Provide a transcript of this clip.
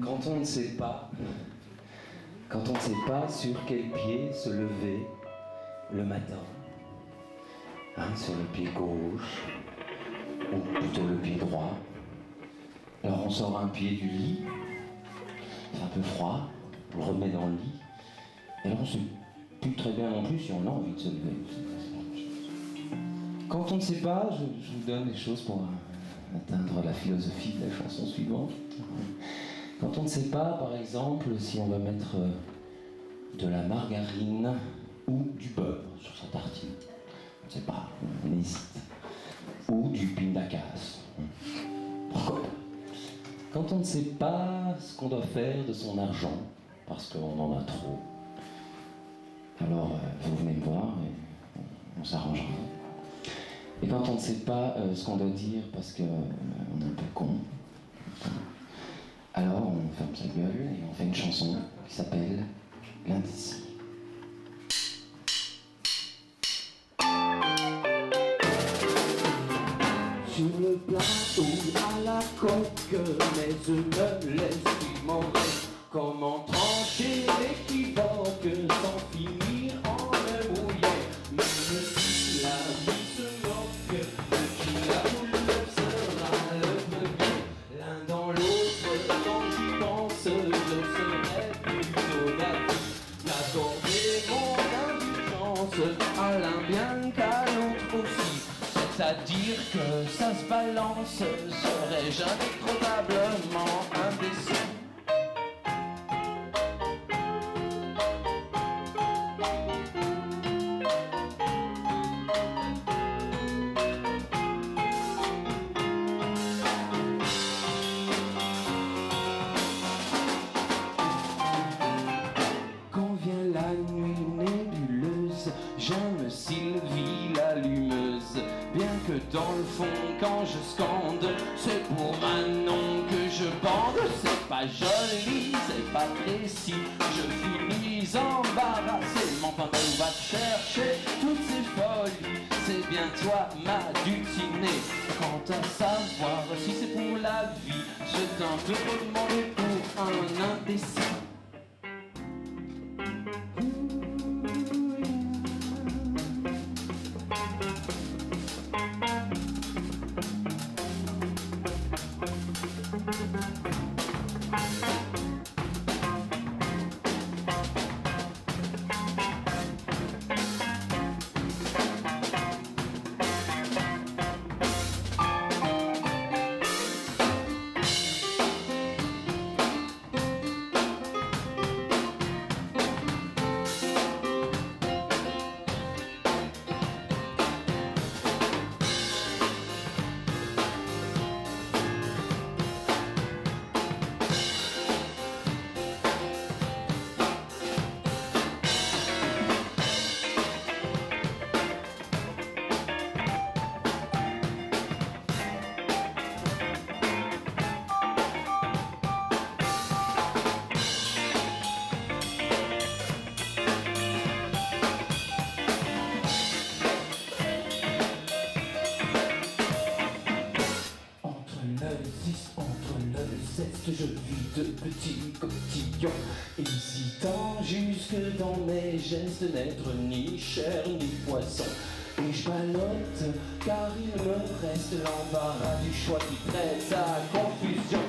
Quand on ne sait pas, sur quel pied se lever le matin, sur le pied gauche, ou plutôt le pied droit, alors on sort un pied du lit, c'est un peu froid, on le remet dans le lit, et alors on ne sait plus très bien non plus si on a envie de se lever. Quand on ne sait pas, je vous donne des choses pour atteindre la philosophie de la chanson suivante. Quand on ne sait pas, par exemple, si on va mettre de la margarine ou du beurre sur sa tartine, on ne sait pas, on hésite. Ou du pindakaas. Pourquoi pas? Quand on ne sait pas ce qu'on doit faire de son argent, parce qu'on en a trop, alors vous venez me voir et on s'arrangera. Et quand on ne sait pas ce qu'on doit dire parce qu'on est un peu con, alors on ferme sa gueule et on fait une chanson qui s'appelle L'Indécis. Sur le plat ou à la coque, mes œufs me laissent demander comment trancher l'équivoque sans finir en me mouiller. Même si la vie se moque, le qui la boule sera le premier. L'un dans l'autre, quand j'y pense, je serais plutôt naïf d'accorder mon indulgence à l'un bien qu'à l'autre aussi. C'est-à-dire que ça se balance, serais-je indétrônablement indécis? Quand vient la nuit nébuleuse, j'aime Sylvie l'allumeuse. Bien que dans le fond, quand je scande, c'est pour Manon que je bande. C'est pas joli, c'est pas précis, je finis embarrassé. Mais enfin, ben, on va te chercher toutes ces folies. C'est bien toi, ma dulcinée. Quant à savoir si c'est pour la vie, c'est un peu demandé pour un indécis. Entre le zeste, je vis de petits cotillons, hésitant jusque dans mes gestes, n'être ni chair ni poisson. Et je ballotte, car il me reste l'embarras du choix qui prête à confusion.